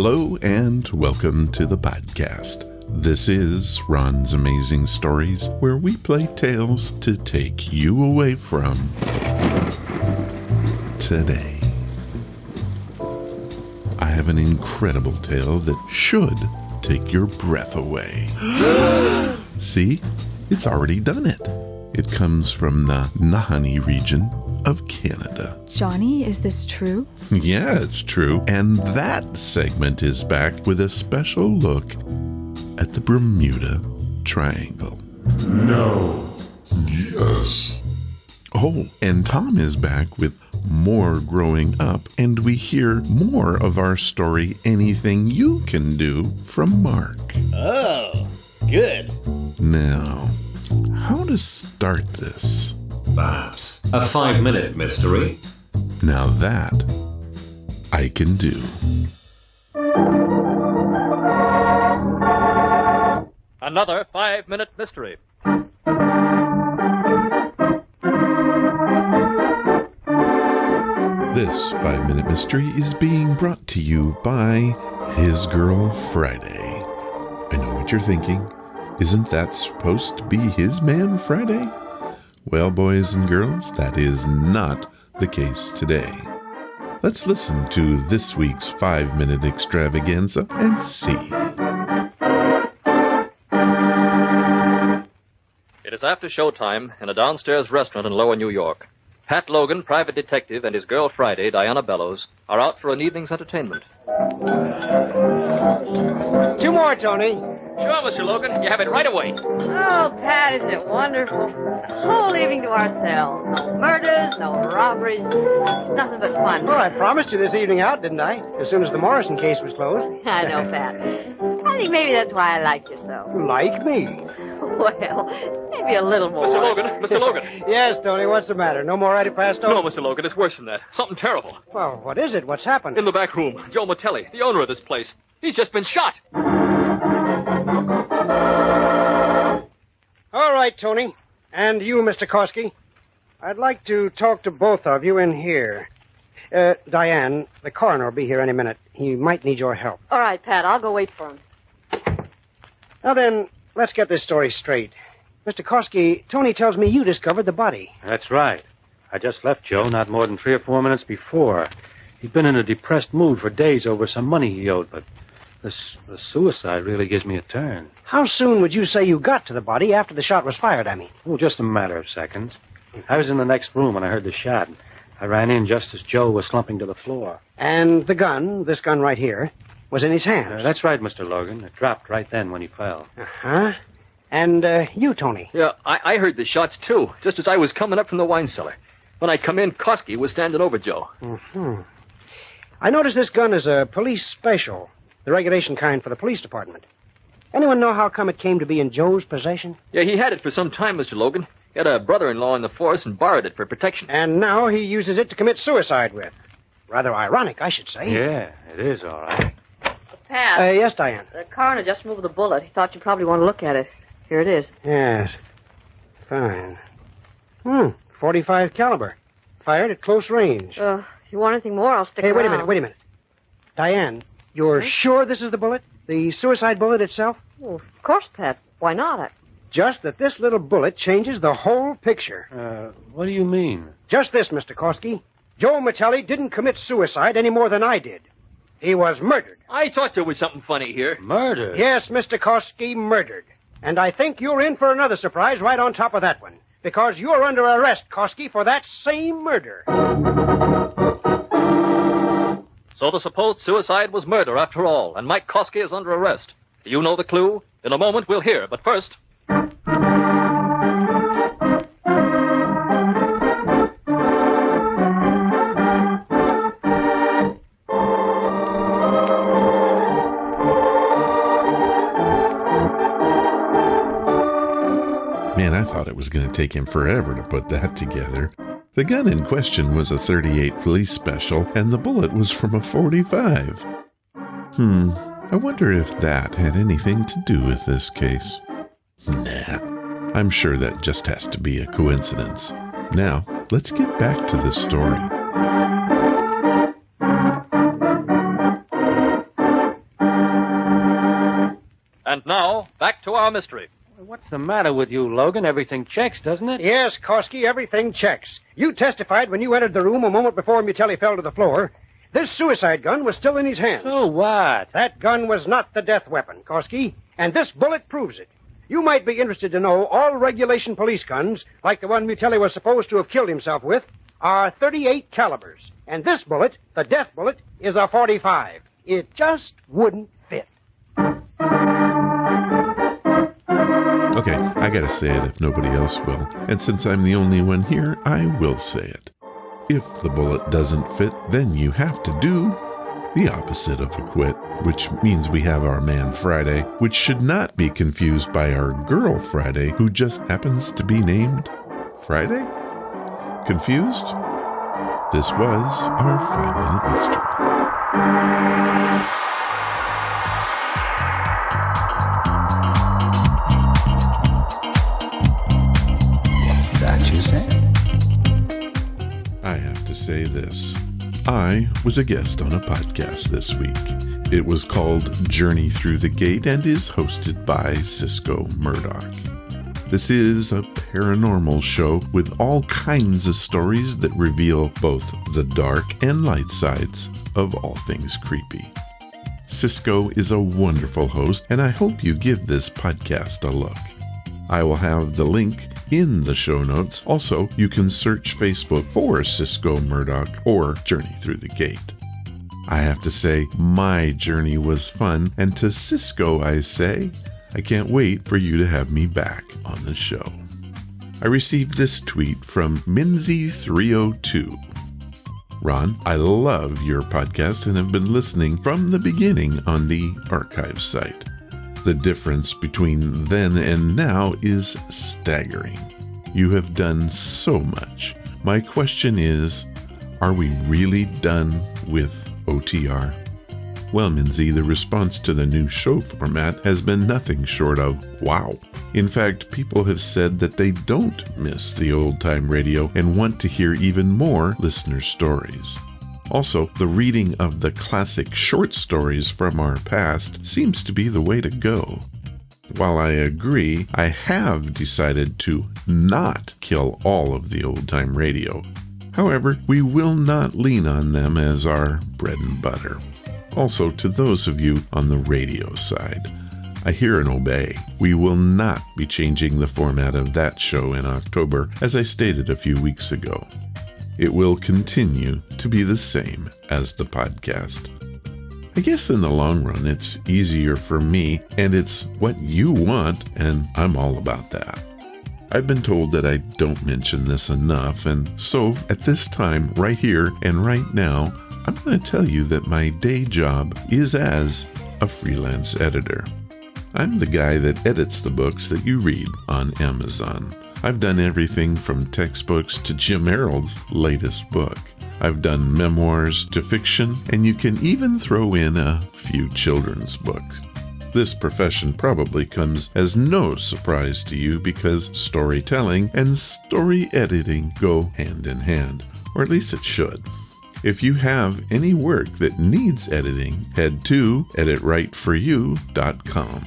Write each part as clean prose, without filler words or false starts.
Hello and welcome to the podcast. This is Ron's Amazing Stories, where we play tales to take you away from today. I have an incredible tale that should take your breath away. See? It's already done it. It comes from the Nahanni region of Canada. Johnny, is this true? Yeah, it's true. And that segment is back with a special look at the Bermuda Triangle. No. Yes. Oh, and Tom is back with more growing up, and we hear more of our story, Anything You Can Do, from Mark. Oh, good. Now, how to start this? Perhaps a 5-minute mystery. Now that I can do. Another 5-minute mystery. This 5-minute mystery is being brought to you by His Girl Friday. I know what you're thinking. Isn't that supposed to be His Man Friday? Well, boys and girls, that is not the case today. Let's listen to this week's 5-minute extravaganza and see. It is after showtime in a downstairs restaurant in Lower New York. Pat Logan, private detective, and his girl Friday, Diana Bellows, are out for an evening's entertainment. 2 more, Tony. Sure, Mr. Logan. You have it right away. Oh, Pat, isn't it wonderful? The whole evening to ourselves. No murders, no robberies. Nothing but fun. Well, I promised you this evening out, didn't I? As soon as the Morrison case was closed. I know, Pat. I think maybe that's why I like you so. Like me? Well, maybe a little more. Mr. Logan, Mr. Logan. Yes, Tony, what's the matter? No more antipasto? No, Mr. Logan, it's worse than that. Something terrible. Well, what is it? What's happened? In the back room, Joe Matelli, the owner of this place. He's just been shot. All right, Tony. And you, Mr. Koski. I'd like to talk to both of you in here. Diane, the coroner will be here any minute. He might need your help. All right, Pat, I'll go wait for him. Now then, let's get this story straight. Mr. Koski, Tony tells me you discovered the body. That's right. I just left Joe not more than 3 or 4 minutes before. He'd been in a depressed mood for days over some money he owed, but the suicide really gives me a turn. How soon would you say you got to the body after the shot was fired, I mean? Oh, just a matter of seconds. I was in the next room when I heard the shot. I ran in just as Joe was slumping to the floor. And the gun, this gun right here, was in his hands. That's right, Mr. Logan. It dropped right then when he fell. Uh-huh. And you, Tony? Yeah, I heard the shots, too, just as I was coming up from the wine cellar. When I come in, Koski was standing over Joe. Mm-hmm. I noticed this gun is a police special, the regulation kind for the police department. Anyone know how come it came to be in Joe's possession? Yeah, he had it for some time, Mr. Logan. He had a brother-in-law in the force and borrowed it for protection. And now he uses it to commit suicide with. Rather ironic, I should say. Yeah, it is, all right. Pat. Yes, Diane. The coroner just moved the bullet. He thought you'd probably want to look at it. Here it is. Yes. Fine. 45 caliber. Fired at close range. If you want anything more, I'll stick around. Wait a minute. Diane, you're sure this is the bullet? The suicide bullet itself? Well, of course, Pat. Why not? Just that this little bullet changes the whole picture. What do you mean? Just this, Mr. Koski. Joe Matelli didn't commit suicide any more than I did. He was murdered. I thought there was something funny here. Murder? Yes, Mr. Koski, murdered. And I think you're in for another surprise right on top of that one. Because you're under arrest, Koski, for that same murder. So the supposed suicide was murder after all, and Mike Koski is under arrest. Do you know the clue? In a moment we'll hear, but first... Man, I thought it was going to take him forever to put that together. The gun in question was a .38 police special, and the bullet was from a .45. I wonder if that had anything to do with this case. Nah, I'm sure that just has to be a coincidence. Now, let's get back to the story. to our mystery. What's the matter with you, Logan? Everything checks, doesn't it? Yes, Koski, everything checks. You testified when you entered the room a moment before Mutelli fell to the floor. This suicide gun was still in his hands. So what? That gun was not the death weapon, Koski, and this bullet proves it. You might be interested to know all regulation police guns, like the one Mutelli was supposed to have killed himself with, are 38 calibers. And this bullet, the death bullet, is a 45. It just wouldn't fit. Okay, I gotta say it if nobody else will. And since I'm the only one here, I will say it. If the bullet doesn't fit, then you have to do the opposite of acquit, which means we have our man Friday, which should not be confused by our girl Friday, who just happens to be named Friday? Confused? This was our 5-minute mystery. What's that you say? I have to say this. I was a guest on a podcast this week. It was called Journey Through the Gate and is hosted by Sysco Murdoch. This is a paranormal show with all kinds of stories that reveal both the dark and light sides of all things creepy. Sysco is a wonderful host, and I hope you give this podcast a look. I will have the link in the show notes. Also, you can search Facebook for Sysco Murdoch or Journey Through the Gate. I have to say, my journey was fun, and to Sysco I say, I can't wait for you to have me back on the show. I received this tweet from Minzy302. Ron, I love your podcast and have been listening from the beginning on the archive site. The difference between then and now is staggering. You have done so much. My question is, are we really done with OTR? Well, Minzy, the response to the new show format has been nothing short of wow. In fact, people have said that they don't miss the old-time radio and want to hear even more listener stories. Also, the reading of the classic short stories from our past seems to be the way to go. While I agree, I have decided to not kill all of the old-time radio. However, we will not lean on them as our bread and butter. Also, to those of you on the radio side, I hear and obey. We will not be changing the format of that show in October, as I stated a few weeks ago. It will continue to be the same as the podcast. I guess in the long run, it's easier for me, and it's what you want, and I'm all about that. I've been told that I don't mention this enough, and so at this time, right here and right now, I'm going to tell you that my day job is as a freelance editor. I'm the guy that edits the books that you read on Amazon. I've done everything from textbooks to Jim Harold's latest book. I've done memoirs to fiction, and you can even throw in a few children's books. This profession probably comes as no surprise to you because storytelling and story editing go hand in hand, or at least it should. If you have any work that needs editing, head to editwriteforyou.com.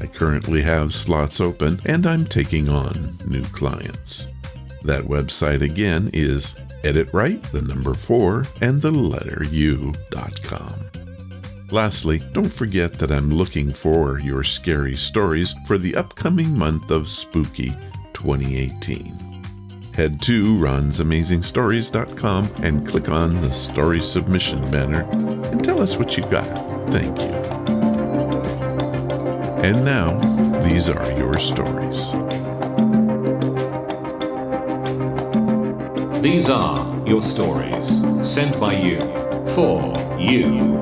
I currently have slots open, and I'm taking on new clients. That website again is editwrite4u.com. Lastly, don't forget that I'm looking for your scary stories for the upcoming month of Spooky 2018. Head to ronsamazingstories.com and click on the story submission banner and tell us what you got. Thank you. And now, these are your stories. These are your stories, sent by you, for you.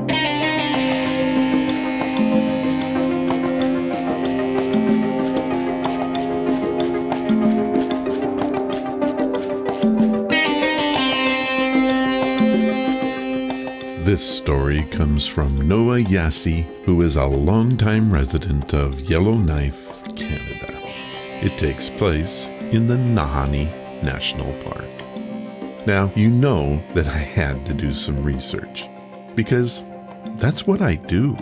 This story comes from Noah Yassi, who is a longtime resident of Yellowknife, Canada. It takes place in the Nahanni National Park. Now, you know that I had to do some research, because that's what I do.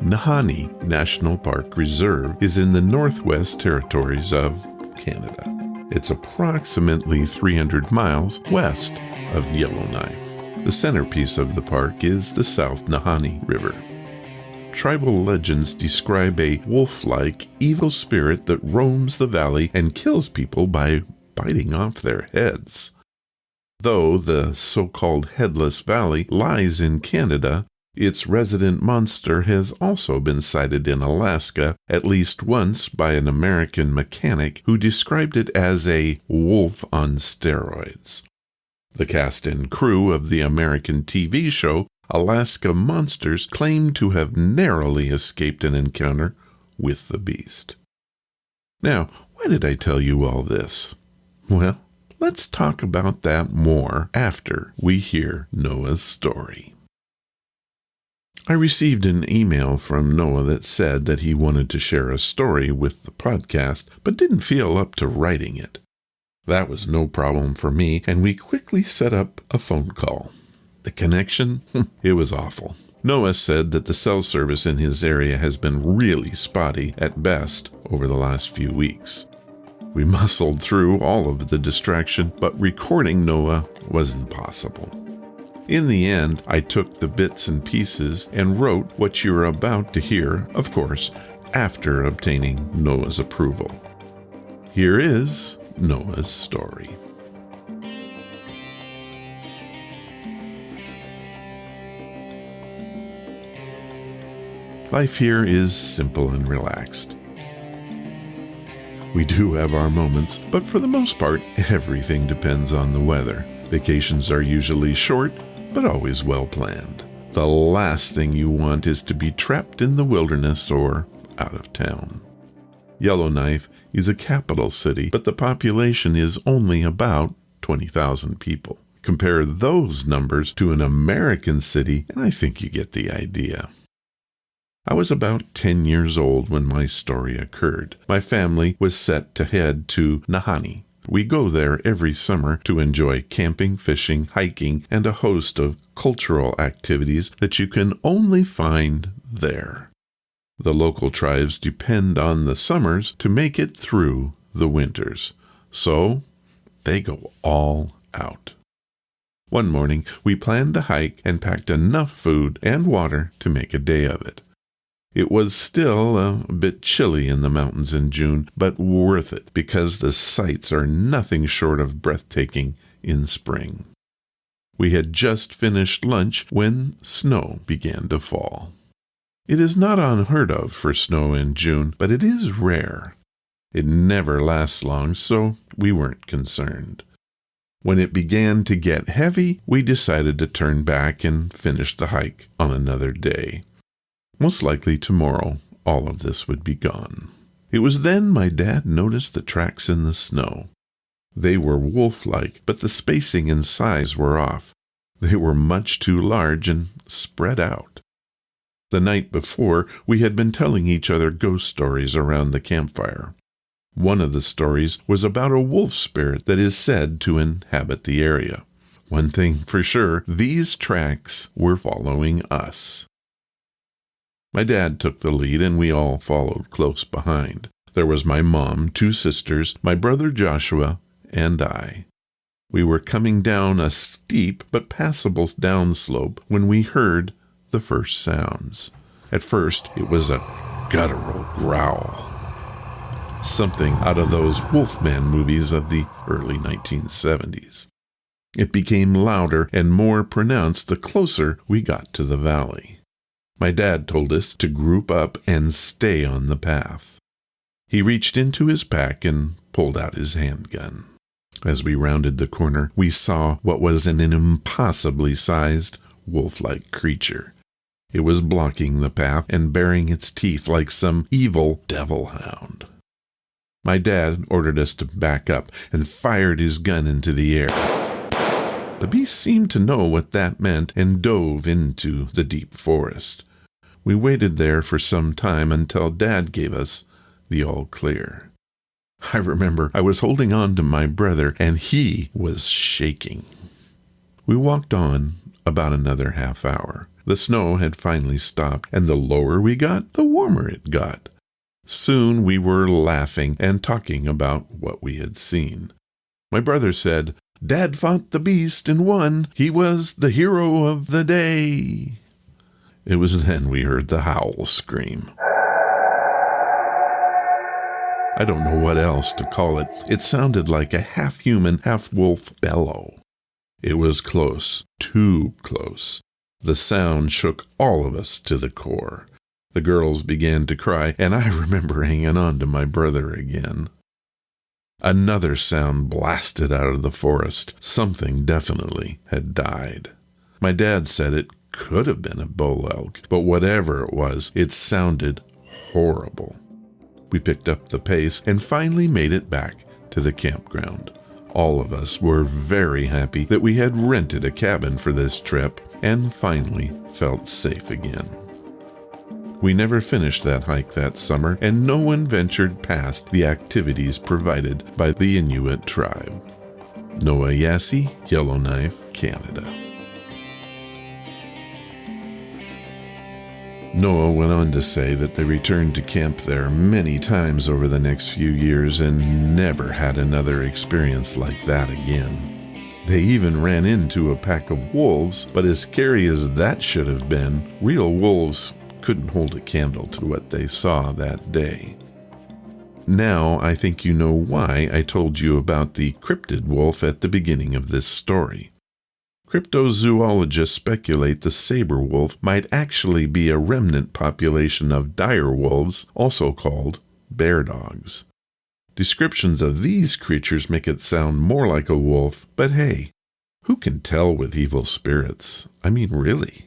Nahanni National Park Reserve is in the Northwest Territories of Canada. It's approximately 300 miles west of Yellowknife. The centerpiece of the park is the South Nahanni River. Tribal legends describe a wolf-like evil spirit that roams the valley and kills people by biting off their heads. Though the so-called Headless Valley lies in Canada, its resident monster has also been sighted in Alaska at least once by an American mechanic who described it as a wolf on steroids. The cast and crew of the American TV show Alaska Monsters claim to have narrowly escaped an encounter with the beast. Now, why did I tell you all this? Well, let's talk about that more after we hear Noah's story. I received an email from Noah that said that he wanted to share a story with the podcast, but didn't feel up to writing it. That was no problem for me, and we quickly set up a phone call. The connection? It was awful. Noah said that the cell service in his area has been really spotty at best over the last few weeks. We muscled through all of the distraction, but recording Noah was impossible. In the end, I took the bits and pieces and wrote what you're about to hear, of course, after obtaining Noah's approval. Here is Noah's story. Life here is simple and relaxed. We do have our moments, but for the most part, everything depends on the weather. Vacations are usually short, but always well planned. The last thing you want is to be trapped in the wilderness or out of town. Yellowknife is a capital city, but the population is only about 20,000 people. Compare those numbers to an American city, and I think you get the idea. I was about 10 years old when my story occurred. My family was set to head to Nahanni. We go there every summer to enjoy camping, fishing, hiking, and a host of cultural activities that you can only find there. The local tribes depend on the summers to make it through the winters, so they go all out. One morning, we planned to hike and packed enough food and water to make a day of it. It was still a bit chilly in the mountains in June, but worth it because the sights are nothing short of breathtaking in spring. We had just finished lunch when snow began to fall. It is not unheard of for snow in June, but it is rare. It never lasts long, so we weren't concerned. When it began to get heavy, we decided to turn back and finish the hike on another day. Most likely tomorrow, all of this would be gone. It was then my dad noticed the tracks in the snow. They were wolf-like, but the spacing and size were off. They were much too large and spread out. The night before, we had been telling each other ghost stories around the campfire. One of the stories was about a wolf spirit that is said to inhabit the area. One thing for sure, these tracks were following us. My dad took the lead, and we all followed close behind. There was my mom, 2 sisters, my brother Joshua, and I. We were coming down a steep but passable downslope when we heard the first sounds. At first, it was a guttural growl. Something out of those Wolfman movies of the early 1970s. It became louder and more pronounced the closer we got to the valley. My dad told us to group up and stay on the path. He reached into his pack and pulled out his handgun. As we rounded the corner, we saw what was an impossibly sized, wolf-like creature. It was blocking the path and baring its teeth like some evil devil hound. My dad ordered us to back up and fired his gun into the air. The beast seemed to know what that meant and dove into the deep forest. We waited there for some time until Dad gave us the all clear. I remember I was holding on to my brother, and he was shaking. We walked on about another half hour. The snow had finally stopped, and the lower we got, the warmer it got. Soon we were laughing and talking about what we had seen. My brother said, "Dad fought the beast and won. He was the hero of the day." It was then we heard the howl scream. I don't know what else to call it. It sounded like a half-human, half-wolf bellow. It was close, too close. The sound shook all of us to the core. The girls began to cry, and I remember hanging on to my brother again. Another sound blasted out of the forest. Something definitely had died. My dad said it could have been a bull elk, but whatever it was, it sounded horrible. We picked up the pace and finally made it back to the campground. All of us were very happy that we had rented a cabin for this trip and finally felt safe again. We never finished that hike that summer, and no one ventured past the activities provided by the Inuit tribe. Noah Yassey, Yellowknife, Canada. Noah went on to say that they returned to camp there many times over the next few years and never had another experience like that again. They even ran into a pack of wolves, but as scary as that should have been, real wolves couldn't hold a candle to what they saw that day. Now I think you know why I told you about the cryptid wolf at the beginning of this story. Cryptozoologists speculate the saber wolf might actually be a remnant population of dire wolves, also called bear dogs. Descriptions of these creatures make it sound more like a wolf, but hey, who can tell with evil spirits? I mean, really.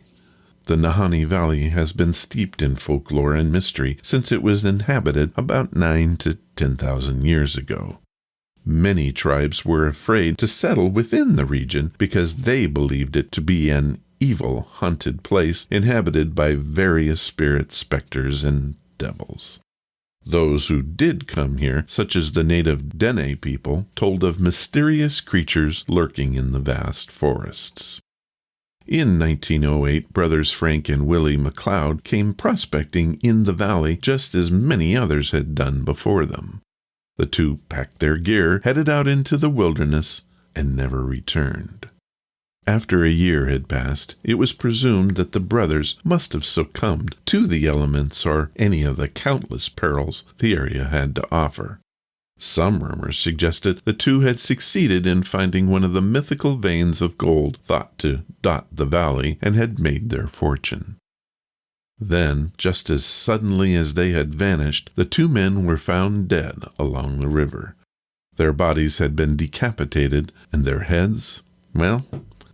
The Nahanni Valley has been steeped in folklore and mystery since it was inhabited about 9,000 to 10,000 years ago. Many tribes were afraid to settle within the region because they believed it to be an evil, haunted place inhabited by various spirit specters and devils. Those who did come here, such as the native Dene people, told of mysterious creatures lurking in the vast forests. In 1908, brothers Frank and Willie McLeod came prospecting in the valley just as many others had done before them. The two packed their gear, headed out into the wilderness, and never returned. After a year had passed, it was presumed that the brothers must have succumbed to the elements or any of the countless perils the area had to offer. Some rumors suggested the two had succeeded in finding one of the mythical veins of gold thought to dot the valley and had made their fortune. Then, just as suddenly as they had vanished, the two men were found dead along the river. Their bodies had been decapitated, and their heads, well,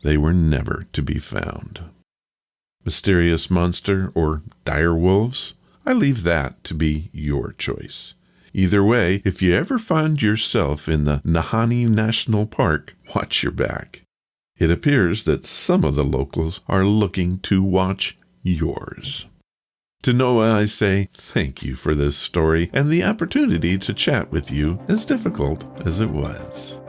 they were never to be found. Mysterious monster or dire wolves? I leave that to be your choice. Either way, if you ever find yourself in the Nahanni National Park, watch your back. It appears that some of the locals are looking to watch yours. To Noah, I say thank you for this story and the opportunity to chat with you, as difficult as it was.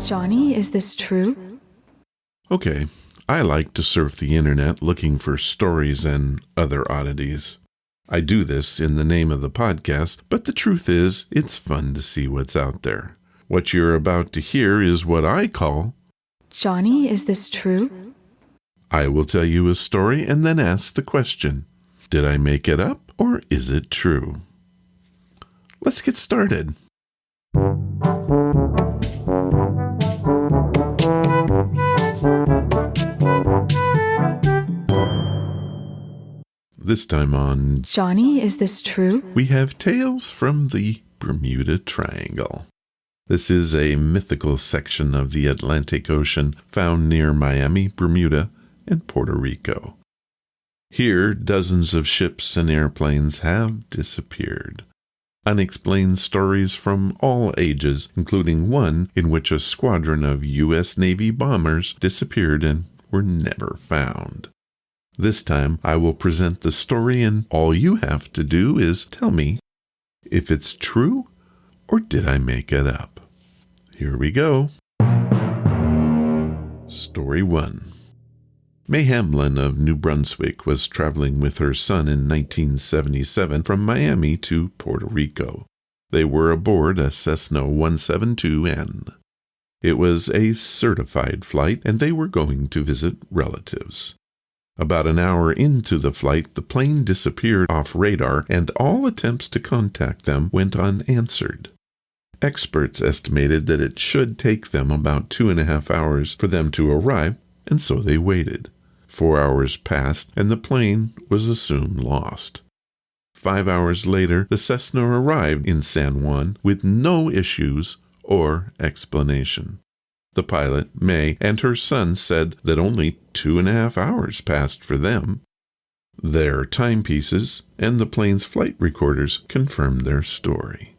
Johnny, is this true? Okay, I like to surf the internet looking for stories and other oddities. I do this in the name of the podcast, but the truth is, it's fun to see what's out there. What you're about to hear is what I call... Johnny, is this true? I will tell you a story and then ask the question, did I make it up or is it true? Let's get started. This time on Johnny, is this true? we have tales from the Bermuda Triangle. This is a mythical section of the Atlantic Ocean found near Miami, Bermuda, and Puerto Rico. Here, dozens of ships and airplanes have disappeared. Unexplained stories from all ages, including one in which a squadron of U.S. Navy bombers disappeared and were never found. This time I will present the story, and all you have to do is tell me if it's true or did I make it up. Here we go. Story 1. May Hamlin of New Brunswick was traveling with her son in 1977 from Miami to Puerto Rico. They were aboard a Cessna 172N. It was a certified flight, and they were going to visit relatives. About an hour into the flight, the plane disappeared off radar, and all attempts to contact them went unanswered. Experts estimated that it should take them about 2.5 hours for them to arrive, and so they waited. 4 hours passed, and the plane was assumed lost. 5 hours later, the Cessna arrived in San Juan with no issues or explanation. The pilot, May, and her son said that only 2.5 hours passed for them. Their timepieces and the plane's flight recorders confirmed their story.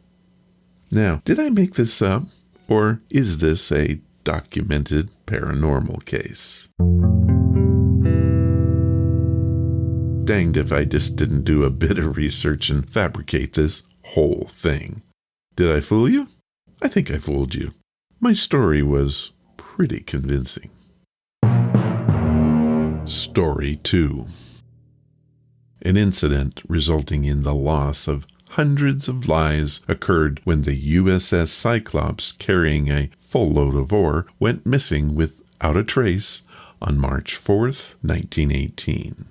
Now, did I make this up, or is this a documented paranormal case? Danged if I just didn't do a bit of research and fabricate this whole thing. Did I fool you? I think I fooled you. My story was pretty convincing. Story 2. An incident resulting in the loss of hundreds of lives occurred when the USS Cyclops, carrying a full load of ore, went missing without a trace on March 4th, 1918.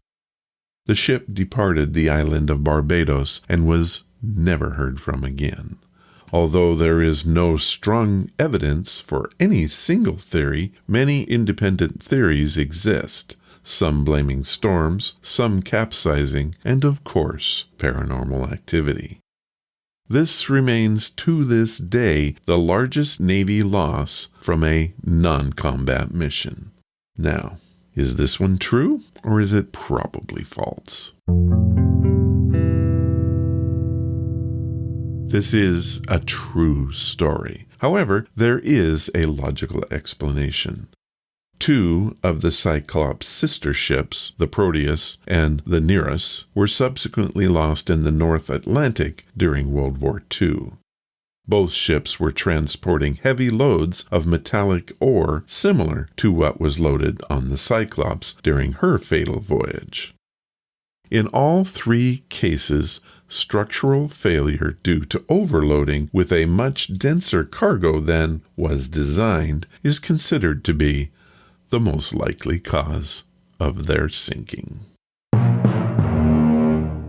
The ship departed the island of Barbados and was never heard from again. Although there is no strong evidence for any single theory, many independent theories exist, some blaming storms, some capsizing, and of course, paranormal activity. This remains to this day the largest Navy loss from a non-combat mission. Now, is this one true, or is it probably false? This is a true story. However, there is a logical explanation. 2 of the Cyclops' sister ships, the Proteus and the Nereus, were subsequently lost in the North Atlantic during World War II. Both ships were transporting heavy loads of metallic ore similar to what was loaded on the Cyclops during her fatal voyage. In all 3 cases, structural failure due to overloading with a much denser cargo than was designed is considered to be the most likely cause of their sinking.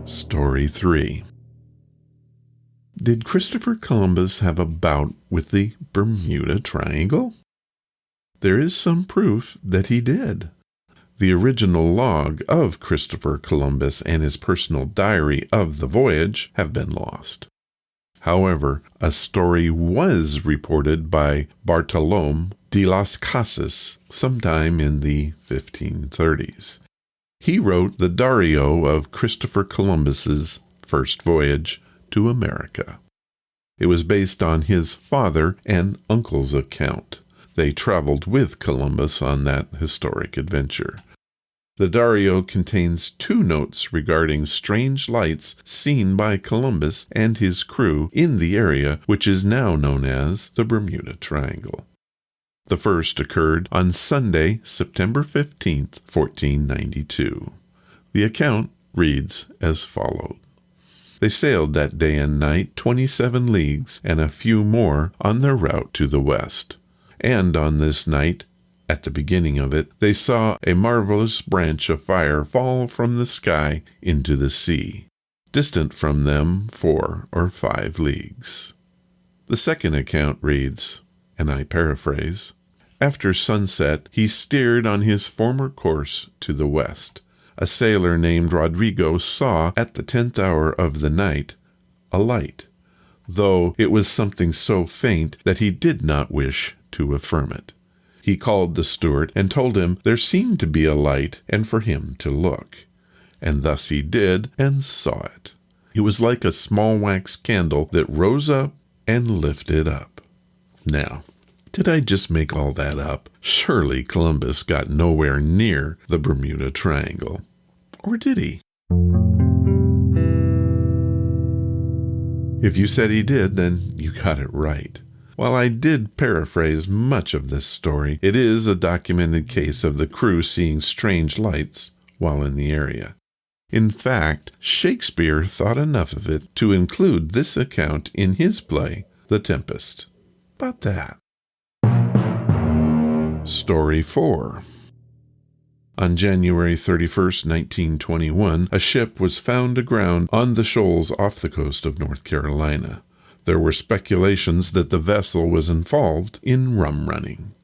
Story 3. Did Christopher Columbus have a bout with the Bermuda Triangle? There is some proof that he did. The original log of Christopher Columbus and his personal diary of the voyage have been lost. However, a story was reported by Bartolome de las Casas sometime in the 1530s. He wrote the Diario of Christopher Columbus's first voyage to America. It was based on his father and uncle's account. They traveled with Columbus on that historic adventure. The Diario contains 2 notes regarding strange lights seen by Columbus and his crew in the area which is now known as the Bermuda Triangle. The first occurred on Sunday, September 15th, 1492. The account reads as follows. They sailed that day and night 27 leagues and a few more on their route to the west. And on this night, at the beginning of it, they saw a marvelous branch of fire fall from the sky into the sea, distant from them 4 or 5 leagues. The second account reads, and I paraphrase, after sunset, he steered on his former course to the west. A sailor named Rodrigo saw at the 10th hour of the night a light, though it was something so faint that he did not wish to affirm it. He called the steward and told him there seemed to be a light and for him to look. And thus he did and saw it. It was like a small wax candle that rose up and lifted up. Now, did I just make all that up? Surely Columbus got nowhere near the Bermuda Triangle. Or did he? If you said he did, then you got it right. While I did paraphrase much of this story, it is a documented case of the crew seeing strange lights while in the area. In fact, Shakespeare thought enough of it to include this account in his play, The Tempest. About that. Story 4. On January 31st, 1921, a ship was found aground on the shoals off the coast of North Carolina. There were speculations that the vessel was involved in rum running.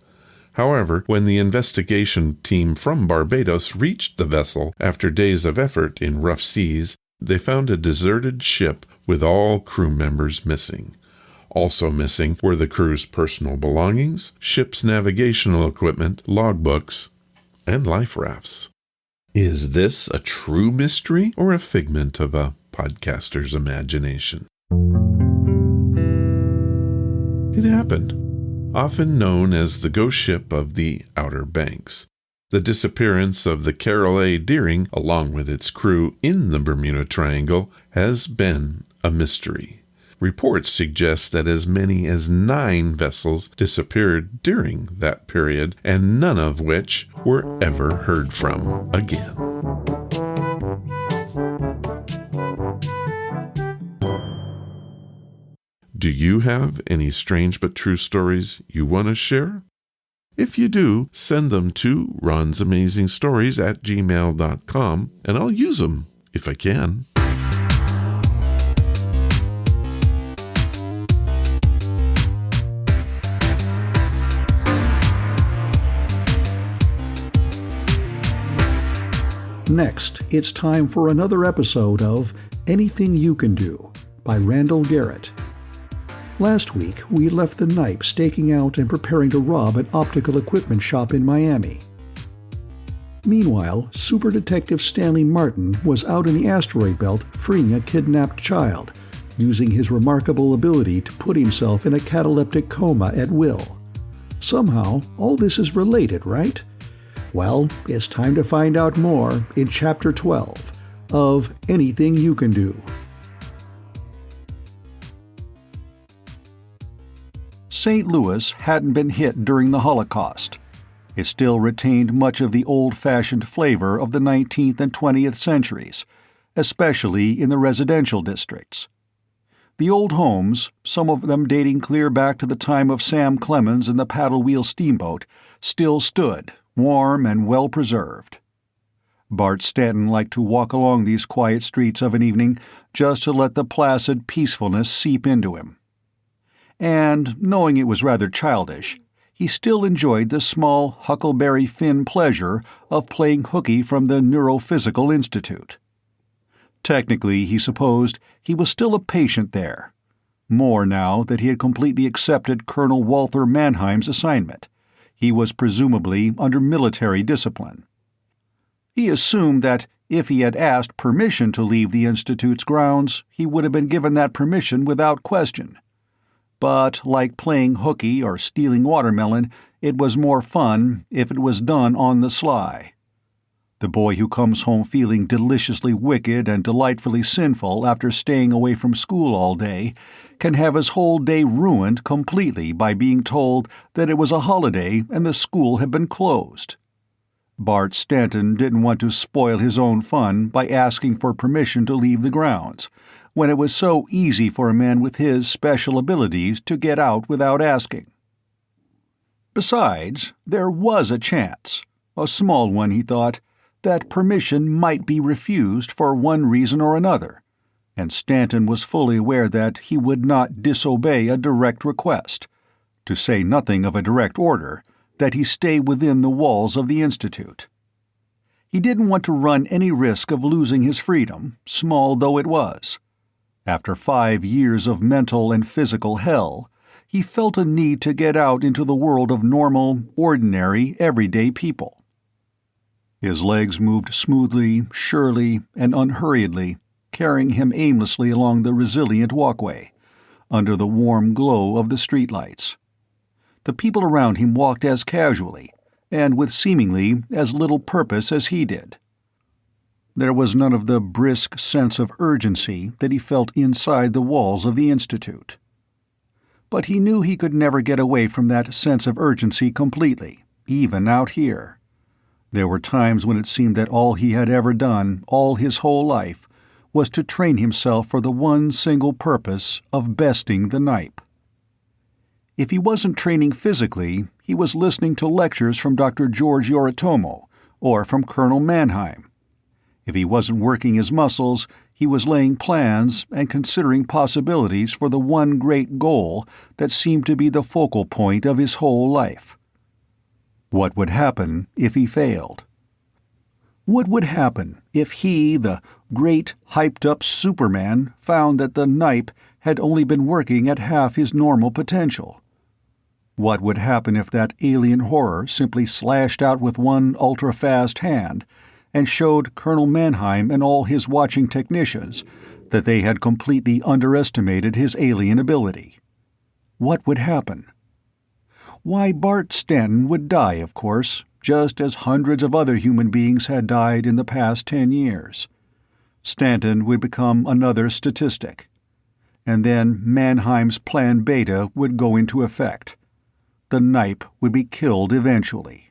However, when the investigation team from Barbados reached the vessel after days of effort in rough seas, they found a deserted ship with all crew members missing. Also missing were the crew's personal belongings, ship's navigational equipment, logbooks, and life rafts. Is this a true mystery or a figment of a podcaster's imagination? It happened. Often known as the ghost ship of the Outer Banks. The disappearance of the Carol A. Deering, along with its crew in the Bermuda Triangle, has been a mystery. Reports suggest that as many as 9 vessels disappeared during that period, and none of which were ever heard from again. Do you have any strange but true stories you want to share? If you do, send them to ronsamazingstories@gmail.com, and I'll use them if I can. Next, it's time for another episode of Anything You Can Do by Randall Garrett. Last week, we left the Nipe staking out and preparing to rob an optical equipment shop in Miami. Meanwhile, Super Detective Stanley Martin was out in the asteroid belt freeing a kidnapped child, using his remarkable ability to put himself in a cataleptic coma at will. Somehow, all this is related, right? Well, it's time to find out more in Chapter 12 of Anything You Can Do. St. Louis hadn't been hit during the Holocaust. It still retained much of the old-fashioned flavor of the 19th and 20th centuries, especially in the residential districts. The old homes, some of them dating clear back to the time of Sam Clemens and the paddle-wheel steamboat, still stood, warm and well-preserved. Bart Stanton liked to walk along these quiet streets of an evening just to let the placid peacefulness seep into him. And, knowing it was rather childish, he still enjoyed the small Huckleberry Finn pleasure of playing hooky from the Neurophysical Institute. Technically, he supposed, he was still a patient there. More now that he had completely accepted Colonel Walther Mannheim's assignment. He was presumably under military discipline. He assumed that if he had asked permission to leave the Institute's grounds, he would have been given that permission without question. But, like playing hooky or stealing watermelon, it was more fun if it was done on the sly. The boy who comes home feeling deliciously wicked and delightfully sinful after staying away from school all day can have his whole day ruined completely by being told that it was a holiday and the school had been closed. Bart Stanton didn't want to spoil his own fun by asking for permission to leave the grounds, when it was so easy for a man with his special abilities to get out without asking. Besides, there was a chance, a small one, he thought, that permission might be refused for one reason or another, and Stanton was fully aware that he would not disobey a direct request, to say nothing of a direct order, that he stay within the walls of the Institute. He didn't want to run any risk of losing his freedom, small though it was. After 5 years of mental and physical hell, he felt a need to get out into the world of normal, ordinary, everyday people. His legs moved smoothly, surely, and unhurriedly, carrying him aimlessly along the resilient walkway, under the warm glow of the streetlights. The people around him walked as casually, and with seemingly as little purpose as he did. There was none of the brisk sense of urgency that he felt inside the walls of the Institute. But he knew he could never get away from that sense of urgency completely, even out here. There were times when it seemed that all he had ever done, all his whole life, was to train himself for the one single purpose of besting the Nipe. If he wasn't training physically, he was listening to lectures from Dr. George Yoritomo or from Colonel Mannheim. If he wasn't working his muscles, he was laying plans and considering possibilities for the one great goal that seemed to be the focal point of his whole life. What would happen if he failed? What would happen if he, the great, hyped-up Superman, found that the Nipe had only been working at half his normal potential? What would happen if that alien horror simply slashed out with one ultra-fast hand and showed Colonel Mannheim and all his watching technicians that they had completely underestimated his alien ability? What would happen? Why, Bart Stanton would die, of course, just as hundreds of other human beings had died in the past 10 years. Stanton would become another statistic. And then Mannheim's Plan Beta would go into effect. The Nipe would be killed eventually.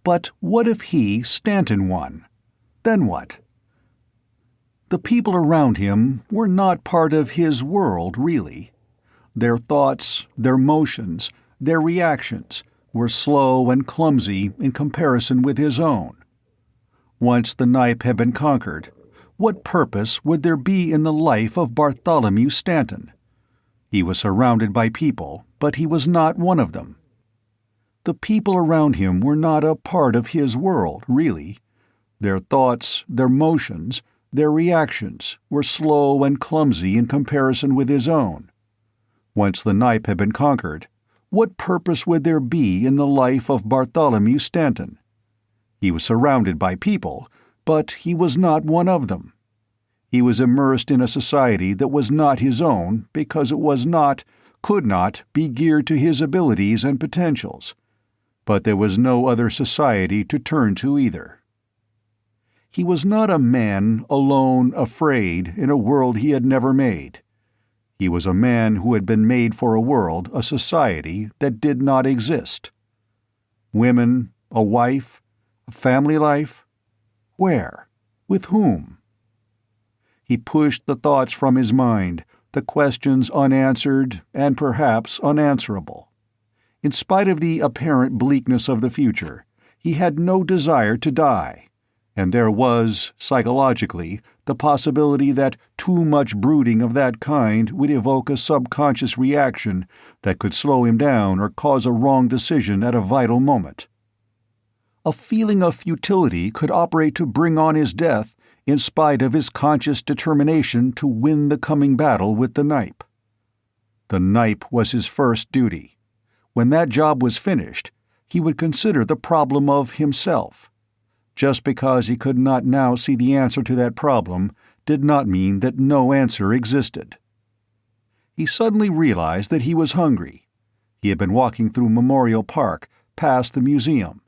But what if he, Stanton, won? Then what? The people around him were not part of his world, really. Their thoughts, their motions, their reactions were slow and clumsy in comparison with his own. Once the Nipe had been conquered, what purpose would there be in the life of Bartholomew Stanton? He was surrounded by people, but he was not one of them. The people around him were not a part of his world, really. Their thoughts, their motions, their reactions were slow and clumsy in comparison with his own. Once the Nipe had been conquered, what purpose would there be in the life of Bartholomew Stanton? He was surrounded by people, but he was not one of them. He was immersed in a society that was not his own because it was not, could not, be geared to his abilities and potentials. But there was no other society to turn to either. He was not a man alone, afraid, in a world he had never made. He was a man who had been made for a world, a society, that did not exist. Women, a wife, a family life? Where? With whom? He pushed the thoughts from his mind, the questions unanswered and perhaps unanswerable. In spite of the apparent bleakness of the future, he had no desire to die, and there was, psychologically, the possibility that too much brooding of that kind would evoke a subconscious reaction that could slow him down or cause a wrong decision at a vital moment. A feeling of futility could operate to bring on his death in spite of his conscious determination to win the coming battle with the Nipe. The Nipe was his first duty. When that job was finished, he would consider the problem of himself. Just because he could not now see the answer to that problem did not mean that no answer existed. He suddenly realized that he was hungry. He had been walking through Memorial Park, past the museum,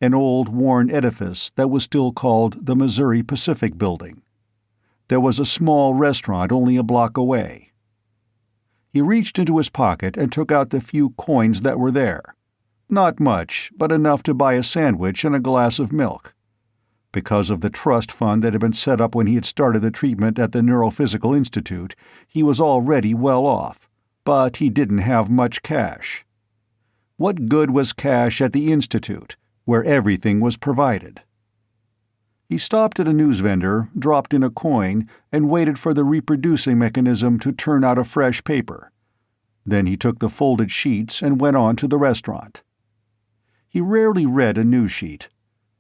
an old, worn edifice that was still called the Missouri Pacific Building. There was a small restaurant only a block away. He reached into his pocket and took out the few coins that were there. Not much, but enough to buy a sandwich and a glass of milk. Because of the trust fund that had been set up when he had started the treatment at the Neurophysical Institute, he was already well off, but he didn't have much cash. What good was cash at the Institute, where everything was provided? He stopped at a news vendor, dropped in a coin, and waited for the reproducing mechanism to turn out a fresh paper. Then he took the folded sheets and went on to the restaurant. He rarely read a news sheet.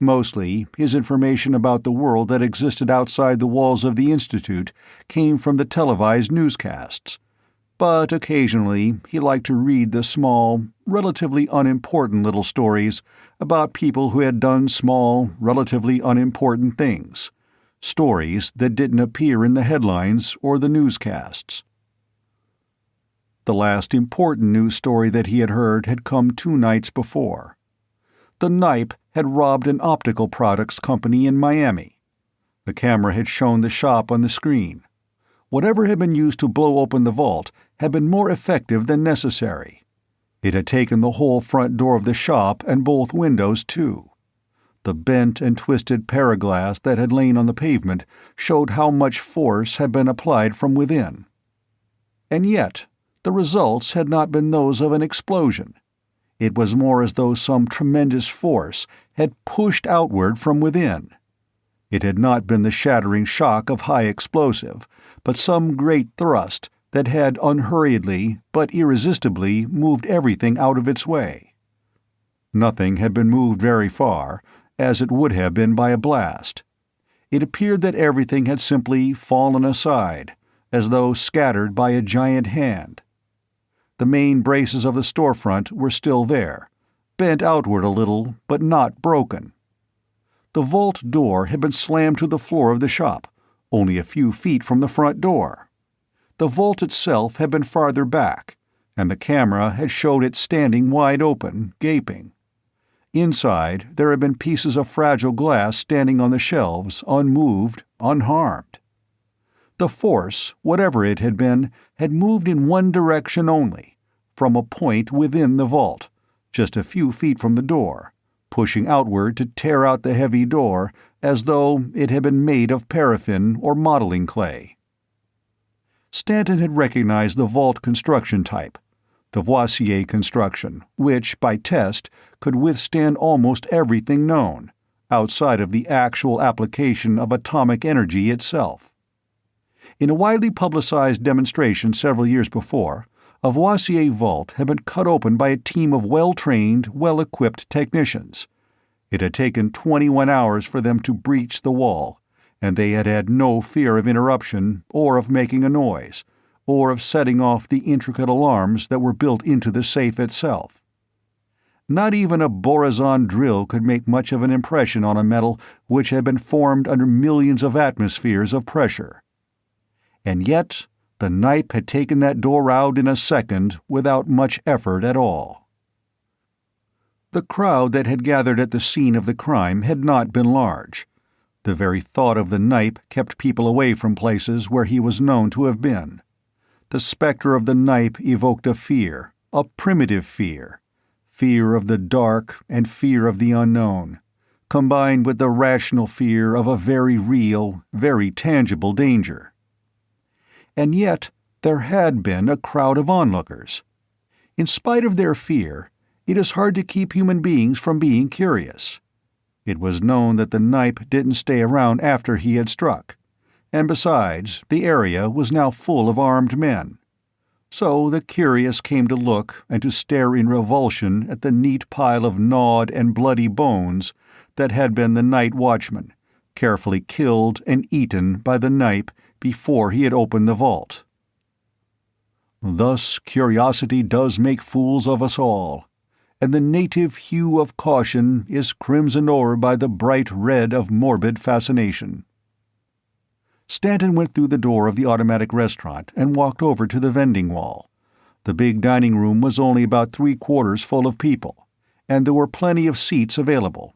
Mostly, his information about the world that existed outside the walls of the Institute came from the televised newscasts. But occasionally he liked to read the small, relatively unimportant little stories about people who had done small, relatively unimportant things. Stories that didn't appear in the headlines or the newscasts. The last important news story that he had heard had come 2 nights before. The Nipe had robbed an optical products company in Miami. The camera had shown the shop on the screen. Whatever had been used to blow open the vault had been more effective than necessary. It had taken the whole front door of the shop and both windows, too. The bent and twisted paraglass that had lain on the pavement showed how much force had been applied from within. And yet, the results had not been those of an explosion. It was more as though some tremendous force had pushed outward from within. It had not been the shattering shock of high explosive, but some great thrust that had unhurriedly but irresistibly moved everything out of its way. Nothing had been moved very far, as it would have been by a blast. It appeared that everything had simply fallen aside, as though scattered by a giant hand. The main braces of the storefront were still there, bent outward a little, but not broken. The vault door had been slammed to the floor of the shop, only a few feet from the front door. The vault itself had been farther back, and the camera had showed it standing wide open, gaping. Inside, there had been pieces of fragile glass standing on the shelves, unmoved, unharmed. The force, whatever it had been, had moved in one direction only, from a point within the vault, just a few feet from the door, pushing outward to tear out the heavy door as though it had been made of paraffin or modeling clay. Stanton had recognized the vault construction type, the Voisier construction, which, by test, could withstand almost everything known, outside of the actual application of atomic energy itself. In a widely publicized demonstration several years before, a Voisier vault had been cut open by a team of well-trained, well-equipped technicians. It had taken 21 hours for them to breach the wall, and they had had no fear of interruption, or of making a noise, or of setting off the intricate alarms that were built into the safe itself. Not even a borazon drill could make much of an impression on a metal which had been formed under millions of atmospheres of pressure. And yet, the Nipe had taken that door out in a second without much effort at all. The crowd that had gathered at the scene of the crime had not been large. The very thought of the Nipe kept people away from places where he was known to have been. The specter of the Nipe evoked a fear, a primitive fear, fear of the dark and fear of the unknown, combined with the rational fear of a very real, very tangible danger. And yet there had been a crowd of onlookers. In spite of their fear, it is hard to keep human beings from being curious. It was known that the Nipe didn't stay around after he had struck, and besides, the area was now full of armed men. So the curious came to look and to stare in revulsion at the neat pile of gnawed and bloody bones that had been the night watchman, carefully killed and eaten by the Nipe before he had opened the vault. Thus curiosity does make fools of us all, and the native hue of caution is crimsoned o'er by the bright red of morbid fascination. Stanton went through the door of the automatic restaurant and walked over to the vending wall. The big dining room was only about 3/4 full of people, and there were plenty of seats available.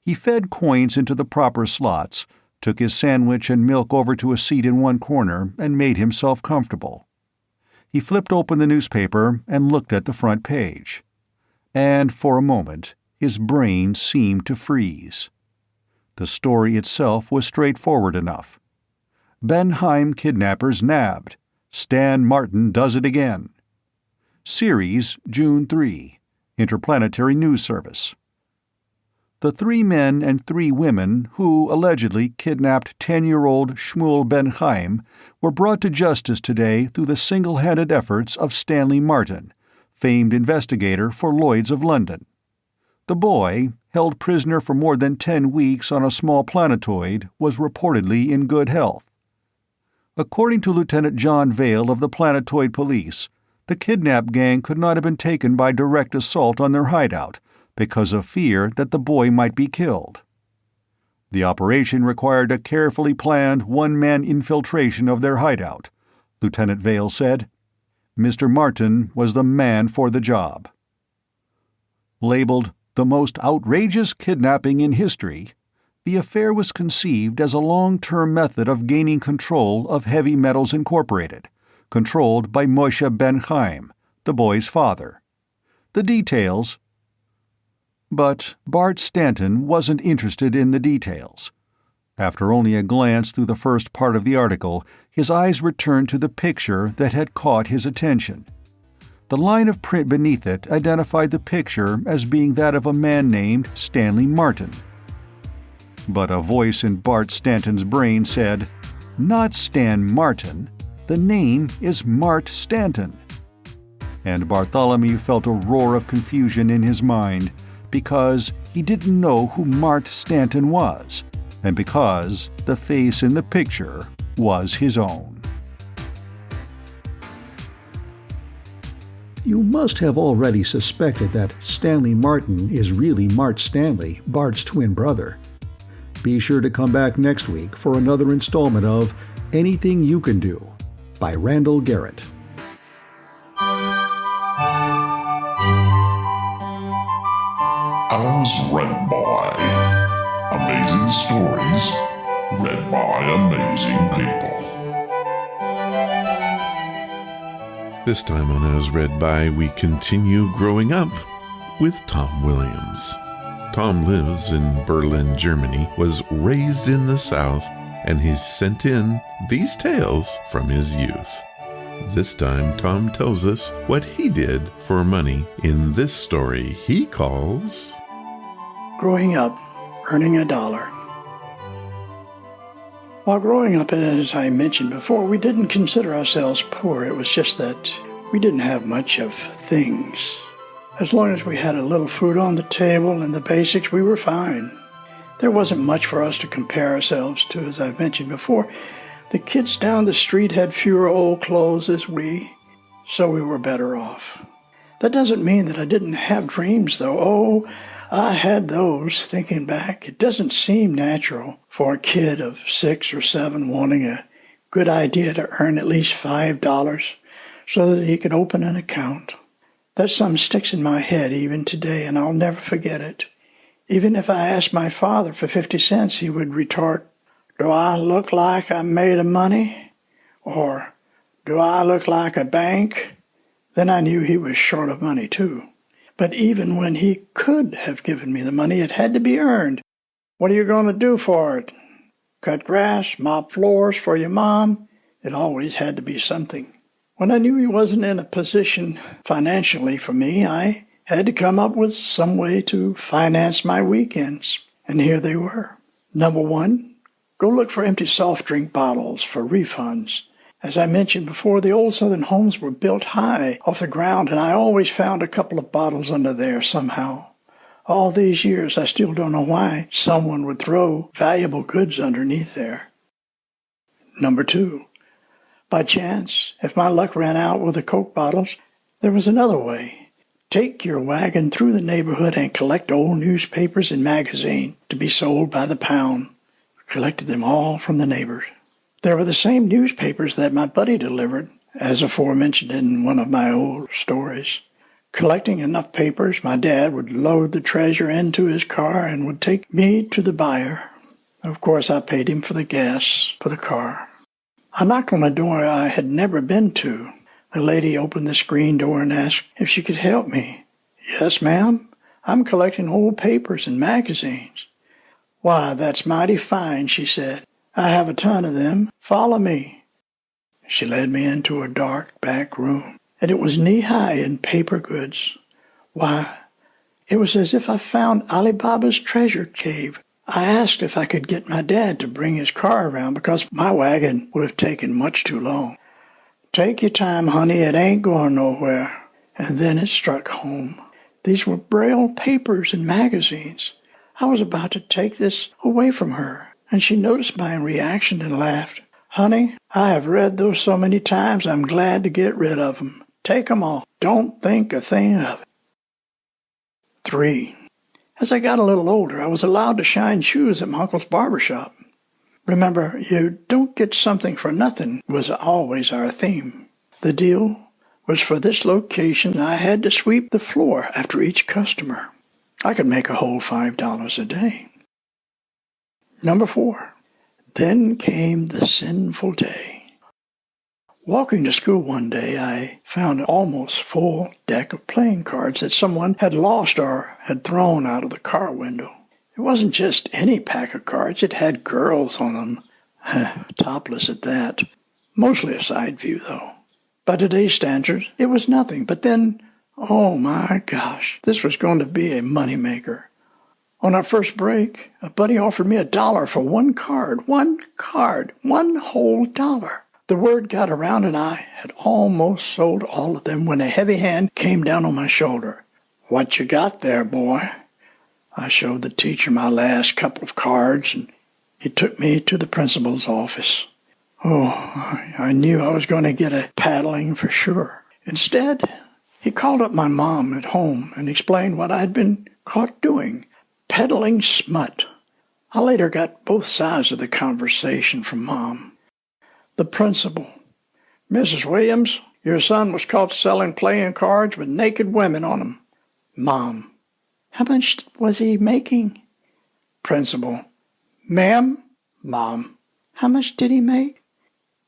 He fed coins into the proper slots, took his sandwich and milk over to a seat in one corner, and made himself comfortable. He flipped open the newspaper and looked at the front page. And for a moment, his brain seemed to freeze. The story itself was straightforward enough. Benheim kidnappers nabbed. Stan Martin does it again. Series, June 3. Interplanetary News Service. The 3 men and 3 women who allegedly kidnapped 10-year-old Shmuel Benheim were brought to justice today through the single-handed efforts of Stanley Martin, famed investigator for Lloyd's of London. The boy, held prisoner for more than 10 weeks on a small planetoid, was reportedly in good health. According to Lieutenant John Vale of the Planetoid Police, the kidnap gang could not have been taken by direct assault on their hideout, because of fear that the boy might be killed. The operation required a carefully planned one-man infiltration of their hideout, Lieutenant Vale said. Mr. Martin was the man for the job. Labeled the most outrageous kidnapping in history, The affair was conceived as a long-term method of gaining control of Heavy Metals Incorporated, controlled by Moshe Ben Chaim, the boy's father. The details... But Bart Stanton wasn't interested in the details. After only a glance through the first part of the article, his eyes returned to the picture that had caught his attention. The line of print beneath it identified the picture as being that of a man named Stanley Martin. But a voice in Bart Stanton's brain said, "Not Stan Martin. The name is Mart Stanton." And Bartholomew felt a roar of confusion in his mind, because he didn't know who Mart Stanton was, and because the face in the picture was his own. You must have already suspected that Stanley Martin is really Mart Stanley, Bart's twin brother. Be sure to come back next week for another installment of Anything You Can Do by Randall Garrett. As read by. Amazing stories read by amazing people. This time on As Read By, we continue growing up with Tom Williams. Tom lives in Berlin, Germany, was raised in the South, and he's sent in these tales from his youth. This time, Tom tells us what he did for money in this story he calls... Growing Up, Earning $1. While growing up, as I mentioned before, we didn't consider ourselves poor. It was just that we didn't have much of things. As long as we had a little food on the table and the basics, we were fine. There wasn't much for us to compare ourselves to, as I've mentioned before. The kids down the street had fewer old clothes as we, so we were better off. That doesn't mean that I didn't have dreams, though. Oh, I had those, thinking back. It doesn't seem natural for a kid of 6 or 7 wanting a good idea to earn at least $5 so that he could open an account. That sum sticks in my head even today, and I'll never forget it. Even if I asked my father for 50 cents, he would retort, "Do I look like I'm made of money?" Or, "Do I look like a bank?" Then I knew he was short of money, too. But even when he could have given me the money, it had to be earned. "What are you going to do for it? Cut grass, mop floors for your mom?" It always had to be something. When I knew he wasn't in a position financially for me, I had to come up with some way to finance my weekends. And here they were. Number 1, go look for empty soft drink bottles for refunds. As I mentioned before, the old Southern homes were built high off the ground, and I always found a couple of bottles under there somehow. All these years, I still don't know why someone would throw valuable goods underneath there. Number 2, by chance, if my luck ran out with the Coke bottles, there was another way. Take your wagon through the neighborhood and collect old newspapers and magazines to be sold by the pound. I collected them all from the neighbors. There were the same newspapers that my buddy delivered, as aforementioned in one of my old stories. Collecting enough papers, my dad would load the treasure into his car and would take me to the buyer. Of course, I paid him for the gas for the car. I knocked on a door I had never been to. The lady opened the screen door and asked if she could help me. "Yes, ma'am. I'm collecting old papers and magazines." "Why, that's mighty fine," she said. "I have a ton of them. Follow me." She led me into a dark back room, and it was knee-high in paper goods. Why, it was as if I found Alibaba's treasure cave. I asked if I could get my dad to bring his car around because my wagon would have taken much too long. "Take your time, honey. It ain't going nowhere." And then it struck home. These were Braille papers and magazines. I was about to take this away from her, and she noticed my reaction and laughed. "Honey, I have read those so many times I'm glad to get rid of them. Take 'em all. Don't think a thing of it." 3. As I got a little older, I was allowed to shine shoes at my uncle's barber shop. Remember, you don't get something for nothing was always our theme. The deal was for this location I had to sweep the floor after each customer. I could make a whole $5 a day. Number 4. Then came the sinful day. Walking to school one day, I found an almost full deck of playing cards that someone had lost or had thrown out of the car window. It wasn't just any pack of cards. It had girls on them. Topless at that. Mostly a side view, though. By today's standards, it was nothing. But then, oh my gosh, this was going to be a moneymaker. On our first break, a buddy offered me $1 for one card. One card. One whole dollar. The word got around and I had almost sold all of them when a heavy hand came down on my shoulder. "What you got there, boy?" I showed the teacher my last couple of cards, and he took me to the principal's office. Oh, I knew I was going to get a paddling for sure. Instead, he called up my mom at home and explained what I'd been caught doing, peddling smut. I later got both sides of the conversation from Mom. The principal: "Mrs. Williams, your son was caught selling playing cards with naked women on them." Mom: "How much was he making?" Principal: "Ma'am?" Mom: "How much did he make?"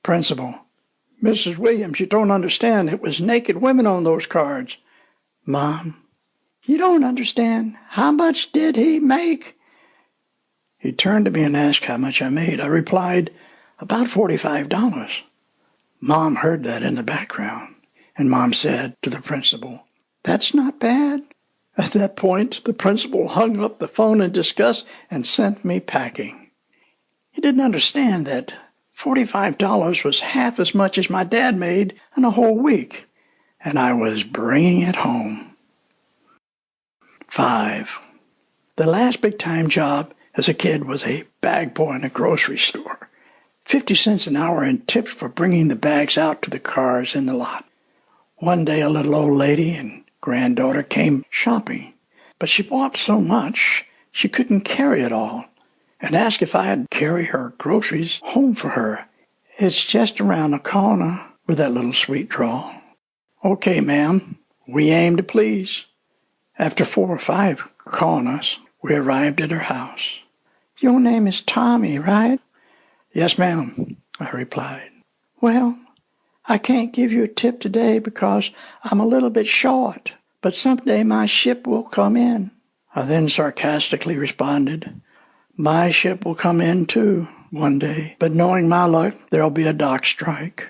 Principal: "Mrs. Williams, you don't understand. It was naked women on those cards." Mom: "You don't understand. How much did he make?" He turned to me and asked how much I made. I replied, "About $45. Mom heard that in the background, and Mom said to the principal, "That's not bad." At that point, the principal hung up the phone in disgust and sent me packing. He didn't understand that $45 was half as much as my dad made in a whole week, and I was bringing it home. 5. The last big-time job as a kid was a bag boy in a grocery store. 50 cents an hour in tips for bringing the bags out to the cars in the lot. One day a little old lady and granddaughter came shopping, but she bought so much she couldn't carry it all, and asked if I'd carry her groceries home for her. "It's just around the corner," with that little sweet drawl. "Okay, ma'am, we aim to please." After 4 or 5 corners, we arrived at her house. "Your name is Tommy, right?" "Yes, ma'am," I replied. "Well, I can't give you a tip today because I'm a little bit short, but someday my ship will come in." I then sarcastically responded, "My ship will come in too, one day, but knowing my luck, there'll be a dock strike."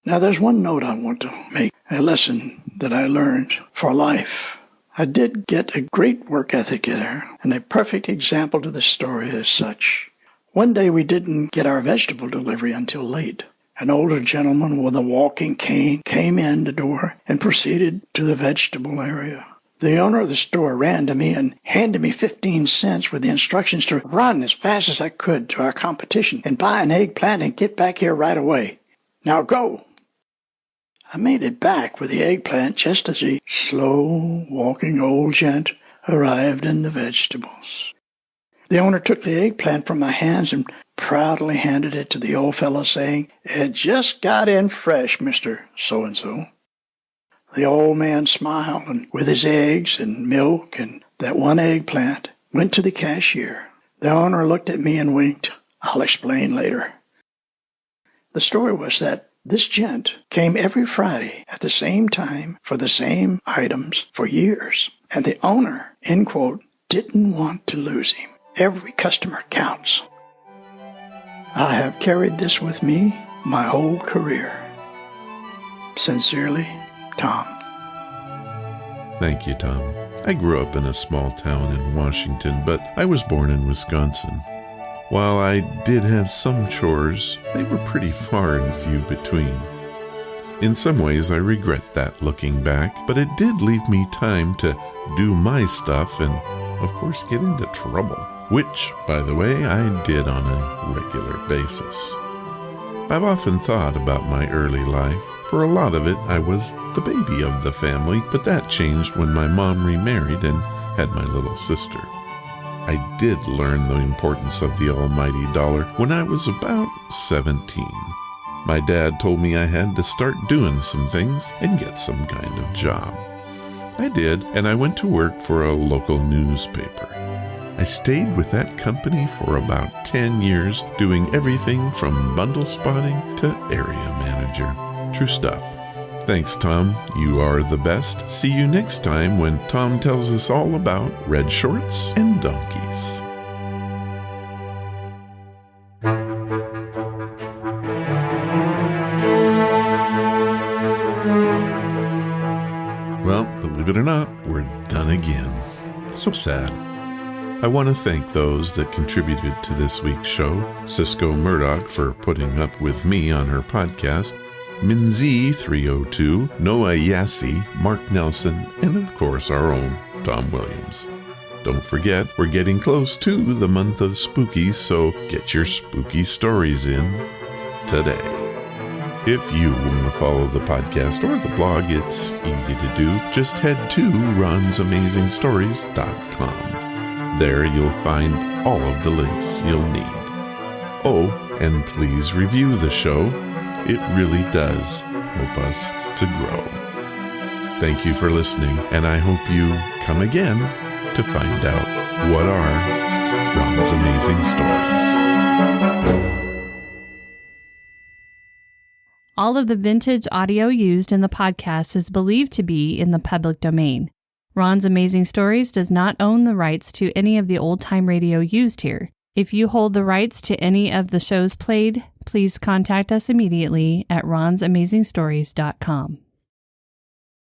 Now there's one note I want to make, a lesson that I learned for life. I did get a great work ethic there, and a perfect example to the story as such. One day we didn't get our vegetable delivery until late. An older gentleman with a walking cane came in the door and proceeded to the vegetable area. The owner of the store ran to me and handed me 15 cents with the instructions to run as fast as I could to our competition and buy an eggplant and get back here right away. "Now go!" I made it back with the eggplant just as the slow-walking old gent arrived in the vegetables. The owner took the eggplant from my hands and proudly handed it to the old fellow, saying, "It just got in fresh, Mr. So-and-so." The old man smiled, and with his eggs and milk and that one eggplant, went to the cashier. The owner looked at me and winked. "I'll explain later." The story was that this gent came every Friday at the same time for the same items for years, and the owner, end quote, didn't want to lose him. Every customer counts. I have carried this with me my whole career. Sincerely, Tom. Thank you, Tom. I grew up in a small town in Washington, but I was born in Wisconsin. While I did have some chores, they were pretty far and few between. In some ways, I regret that looking back, but it did leave me time to do my stuff and, of course, get into trouble, which, by the way, I did on a regular basis. I've often thought about my early life. For a lot of it, I was the baby of the family, but that changed when my mom remarried and had my little sister. I did learn the importance of the almighty dollar when I was about 17. My dad told me I had to start doing some things and get some kind of job. I did, and I went to work for a local newspaper. I stayed with that company for about 10 years, doing everything from bundle spotting to area manager. True stuff. Thanks, Tom. You are the best. See you next time when Tom tells us all about red shorts and donkeys. Well, believe it or not, we're done again. So sad. I want to thank those that contributed to this week's show. Sysco Murdoch for putting up with me on her podcast, Minzy302, Noah Yassi, Mark Nelson, and of course our own Tom Williams. Don't forget, we're getting close to the month of spooky, so get your spooky stories in today. If you want to follow the podcast or the blog, it's easy to do. Just head to ronsamazingstories.com. There you'll find all of the links you'll need. Oh, and please review the show. It really does help us to grow. Thank you for listening, and I hope you come again to find out what are Ron's Amazing Stories. All of the vintage audio used in the podcast is believed to be in the public domain. Ron's Amazing Stories does not own the rights to any of the old-time radio used here. If you hold the rights to any of the shows played, please contact us immediately at ronsamazingstories.com.